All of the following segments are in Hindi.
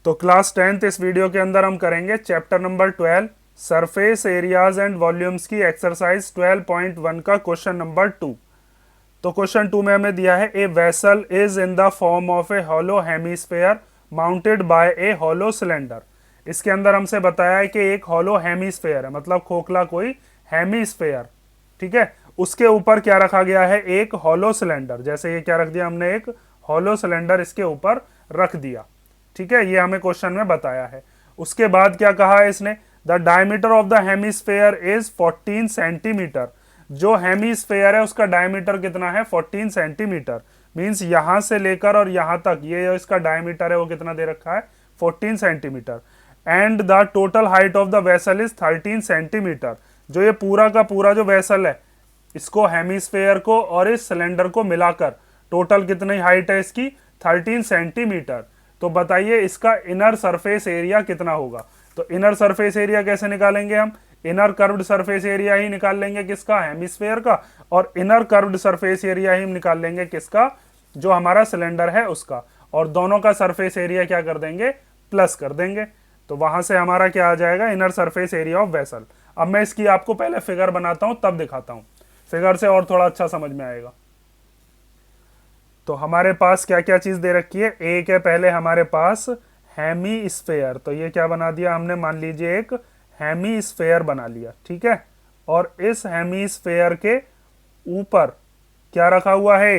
तो क्लास 10th इस वीडियो के अंदर हम करेंगे chapter number 12 surface areas and volumes की एक्सरसाइज 12.1 का क्वेश्चन नंबर 2। तो क्वेश्चन 2 में हमें दिया है a vessel is in the form of a hollow hemisphere mounted by a hollow cylinder. इसके अंदर हमसे बताया है कि एक हॉलो हेमीस्फेयर है, मतलब खोखला कोई हेमीस्फेयर, ठीक है। उसके ऊपर क्या रखा गया है, एक हॉलो सिलेंडर। जैसे ये क्या रख दिया हमने, एक हॉलो सिलेंडर इसके ऊपर रख दिया, ठीक है। ये हमें क्वेश्चन में बताया है। उसके बाद क्या कहा है इसने, the diameter of the hemisphere is 14 centimetre. जो हेमीस्फेयर है उसका डायमीटर कितना है, 14 सेंटीमीटर। मींस यहां से लेकर और यहां तक ये जो इसका डायमीटर है वो कितना दे रखा है, 14 centimetre. And the total height of the vessel is 13 centimetre. जो ये पूरा का पूरा जो वेसल है, इसको हेमीस्फेयर को और इस सिलेंडर को मिलाकर टोटल कितनी हाइट है इसकी, 13 सेंटीमीटर। तो बताइए इसका इनर सरफेस एरिया कितना होगा। तो इनर सरफेस एरिया कैसे निकालेंगे हम, इनर कर्व्ड सरफेस एरिया ही निकाल लेंगे किसका, हेमिस्फेयर का, और इनर कर्व्ड सरफेस एरिया ही निकाल लेंगे किसका, जो हमारा सिलेंडर है उसका। और दोनों का सरफेस एरिया क्या कर देंगे, प्लस कर देंगे। तो वहां से हमारा क्या आ जाएगा, inner surface area of vessel. अब मैं इसकी आपको पहले फिगर बनाता हूं तब दिखाता हूं, फिगर से और थोड़ा अच्छा समझ में आएगा। तो हमारे पास क्या क्या चीज दे रखी है, एक है पहले हमारे पास हेमी स्फेयर। तो ये क्या बना दिया हमने, मान लीजिए एक हेमी स्फेयर बना लिया, ठीक है। और इस हेमी स्फेयर के ऊपर क्या रखा हुआ है,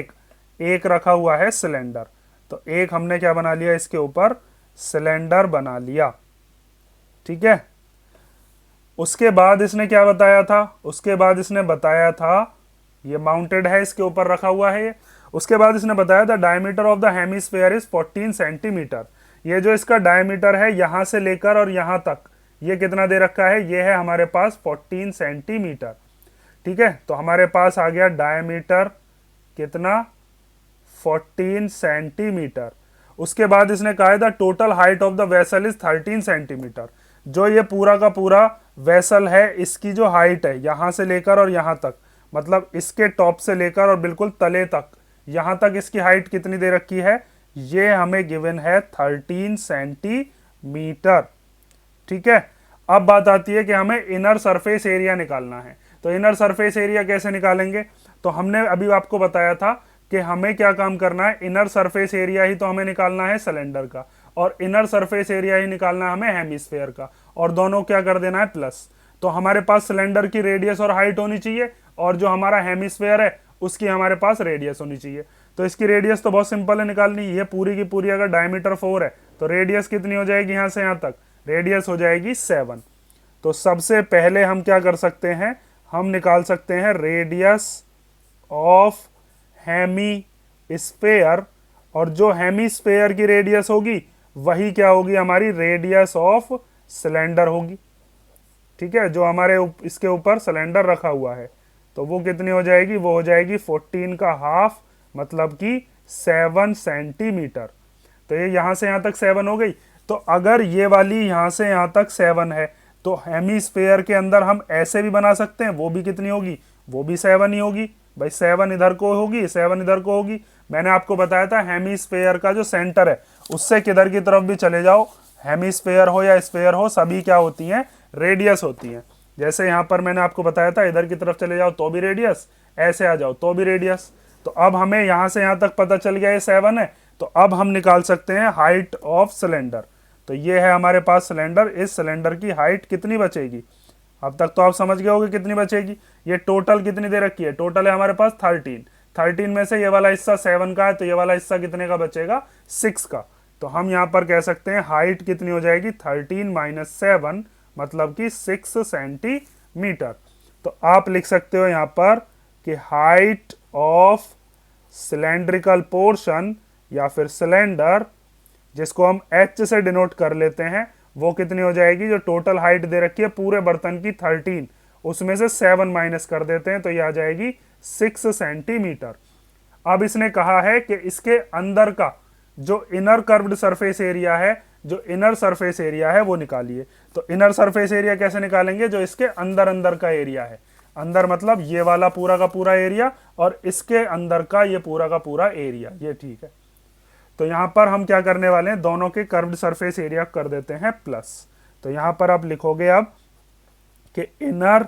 एक रखा हुआ है सिलेंडर। तो एक हमने क्या बना लिया, इसके ऊपर सिलेंडर बना लिया, ठीक है। उसके बाद इसने क्या बताया था, उसके बाद इसने बताया था ये माउंटेड है, इसके ऊपर रखा हुआ है ये। उसके बाद इसने बताया the diameter of the hemisphere is 14 centimetre. ये जो इसका डायमीटर है यहां से लेकर और यहां तक, ये कितना दे रखा है, ये है हमारे पास 14 सेंटीमीटर, ठीक है। तो हमारे पास आ गया डायमीटर कितना, 14 सेंटीमीटर। उसके बाद इसने कहा है the total height of the vessel is 13 centimetre. जो ये पूरा का पूरा वेसल है, इसकी जो हाइट है यहां से लेकर और यहां तक, मतलब इसके टॉप से लेकर और बिल्कुल तले तक, यहां तक इसकी हाइट कितनी दे रखी है, ये हमें गिवन है 13 सेंटीमीटर, ठीक है। अब बात आती है कि हमें इनर सरफेस एरिया निकालना है। तो इनर सरफेस एरिया कैसे निकालेंगे, तो हमने अभी आपको बताया था कि हमें क्या काम करना है, इनर सरफेस एरिया ही तो हमें निकालना है सिलेंडर का, और इनर सरफेस एरिया ही निकालना है हमें हेमिस्फेयर का, और दोनों क्या कर देना है, प्लस। तो हमारे पास सिलेंडर की रेडियस और हाइट होनी चाहिए, और जो हमारा हेमिस्फेयर है उसकी हमारे पास रेडियस होनी चाहिए। तो इसकी रेडियस तो बहुत सिंपल है निकालनी, ये पूरी की पूरी अगर डायमीटर 4 है तो रेडियस कितनी हो जाएगी, यहां से यहां तक रेडियस हो जाएगी 7। तो सबसे पहले हम क्या कर सकते हैं, हम निकाल सकते हैं रेडियस ऑफ हेमी स्फेयर, और जो हेमी स्फेयर की रेडियस होगी वही क्या होगी, हमारी रेडियस ऑफ सिलेंडर होगी, ठीक है। जो हमारे इसके ऊपर सिलेंडर रखा हुआ है तो वो कितनी हो जाएगी, वो हो जाएगी 14 का हाफ, मतलब कि 7 सेंटीमीटर। तो ये यहां से यहां तक 7 हो गई। तो अगर ये वाली यहां से यहां तक 7 है तो हेमीस्फेयर के अंदर हम ऐसे भी बना सकते हैं, वो भी कितनी होगी, वो भी 7 ही होगी भाई। 7 इधर को होगी, 7 इधर को होगी। मैंने आपको बताया था हेमीस्फेयर का जो सेंटर है उससे किधर की तरफ भी चले जाओ, हेमीस्फेयर हो या स्फेयर हो, सभी क्या होती हैं, रेडियस होती हैं। जैसे यहां पर मैंने आपको बताया था इधर की तरफ चले जाओ तो भी रेडियस, ऐसे आ जाओ तो भी रेडियस। तो अब हमें यहां से यहां तक पता चल गया ये 7 है। तो अब हम निकाल सकते हैं हाइट ऑफ सिलेंडर। तो ये है हमारे पास सिलेंडर, इस सिलेंडर की हाइट कितनी बचेगी, अब तक तो आप समझ गए होगे कितनी बचेगी। ये टोटल कितनी दे रखी है, टोटल है हमारे पास 13 में से ये वाला हिस्सा 7 का है, तो ये वाला हिस्सा कितने का बचेगा, 6 का। तो हम यहां पर कह सकते हैं हाइट कितनी हो जाएगी, 13 माइनस 7, मतलब कि 6 सेंटीमीटर। तो आप लिख सकते हो यहां पर कि हाइट ऑफ सिलेंड्रिकल पोर्शन या फिर सिलेंडर, जिसको हम एच से डिनोट कर लेते हैं, वो कितनी हो जाएगी, जो टोटल हाइट दे रखी है पूरे बर्तन की 13, उसमें से 7 माइनस कर देते हैं तो ये आ जाएगी 6 सेंटीमीटर। अब इसने कहा है कि इसके अंदर का जो इनर कर्व्ड सरफेस एरिया है, जो इनर सरफेस एरिया है वो निकालिए। तो इनर सरफेस एरिया कैसे निकालेंगे, जो इसके अंदर अंदर का एरिया है, अंदर मतलब ये वाला पूरा का पूरा एरिया और इसके अंदर का ये पूरा का पूरा एरिया, ये ठीक है। तो यहां पर हम क्या करने वाले हैं, दोनों के कर्व्ड सरफेस एरिया कर देते हैं प्लस। तो यहां पर आप लिखोगे अब कि inner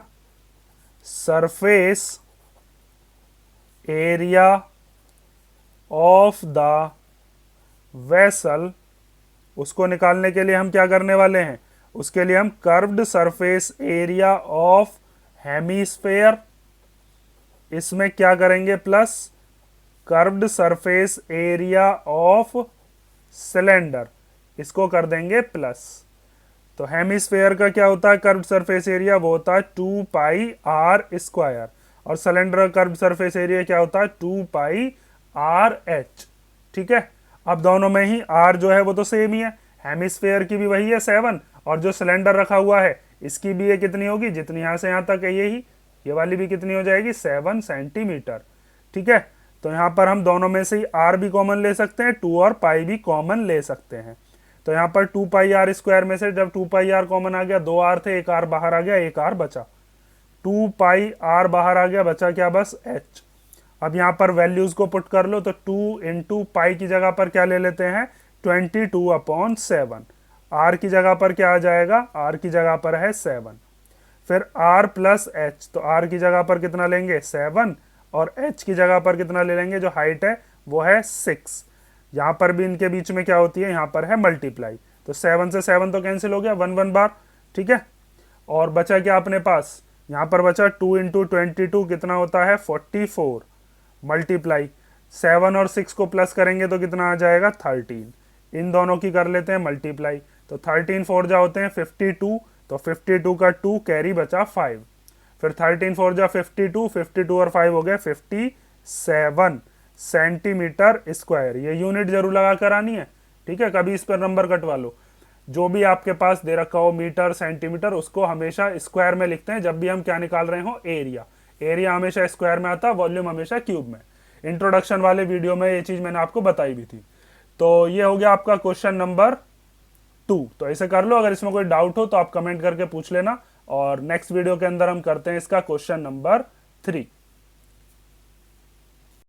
surface area of the vessel, उसको निकालने के लिए हम क्या करने वाले हैं, उसके लिए हम curved surface area of hemisphere, इसमें क्या करेंगे plus curved surface area of cylinder, इसको कर देंगे प्लस। तो हेमिस्फेयर का क्या होता है कर्व्ड सरफेस एरिया, वो होता है 2 पाई आर स्क्वायर, और सिलेंडर का कर्व्ड सरफेस एरिया क्या होता है 2 पाई आर एच। ठीक है, अब दोनों में ही आर जो है वो तो सेम ही है, हेमिस्फेयर की भी वही है 7, और जो सिलेंडर रखा हुआ है इसकी भी ये कितनी होगी, जितनी यहां से यहां तक है ये वाली भी कितनी हो जाएगी 7 सेंटीमीटर। ठीक है, तो यहां पर हम दोनों में से ही आर भी कॉमन ले सकते हैं, 2 और पाई भी कॉमन ले सकते हैं। तो यहाँ पर 2 पाई आर स्क्वायर में से जब 2 पाई आर कॉमन आ गया, 2 आर थे, एक आर बाहर आ गया, एक आर बचा, 2 पाई आर बाहर आ गया, बचा क्या बस एच। अब यहाँ पर वैल्यूज को पुट कर लो, तो 2 इंटू पाई की जगह पर क्या ले लेते हैं 22/7, आर की जगह पर क्या आ जाएगा, आर की जगह पर है 7, फिर आर प्लस एच, तो आर की जगह पर कितना लेंगे 7, और एच की जगह पर कितना ले लेंगे, जो हाइट है वो है 6। यहाँ पर भी इनके बीच में क्या होती है, यहाँ पर है मल्टीप्लाई, तो 7 से 7 तो कैंसिल हो गया 1 1 बार। ठीक है, और बचा क्या अपने पास, यहाँ पर बचा 2 इंटू 22 कितना होता है 44, मल्टीप्लाई 7 और 6 को प्लस करेंगे तो कितना आ जाएगा 13, इन दोनों की कर लेते हैं मल्टीप्लाई, तो 13 4 जा होते हैं 52, तो 52 का 2 कैरी बचा 5, फिर 13 4 जा 52, 52 और 5 हो गए 57 सेंटीमीटर स्क्वायर। ये यूनिट जरूर लगा कर आनी है। ठीक है, कभी इस पर नंबर कटवा लो, जो भी आपके पास दे रखा हो मीटर सेंटीमीटर, उसको हमेशा स्क्वायर में लिखते हैं जब भी हम क्या निकाल रहे हो एरिया। एरिया हमेशा स्क्वायर में आता है, वॉल्यूम हमेशा क्यूब में। इंट्रोडक्शन वाले वीडियो में ये चीज मैंने आपको बताई भी थी। तो ये हो गया आपका क्वेश्चन नंबर 2। तो ऐसे कर लो, अगर इसमें कोई डाउट हो तो आप कमेंट करके पूछ लेना, और नेक्स्ट वीडियो के अंदर हम करते हैं इसका क्वेश्चन नंबर 3।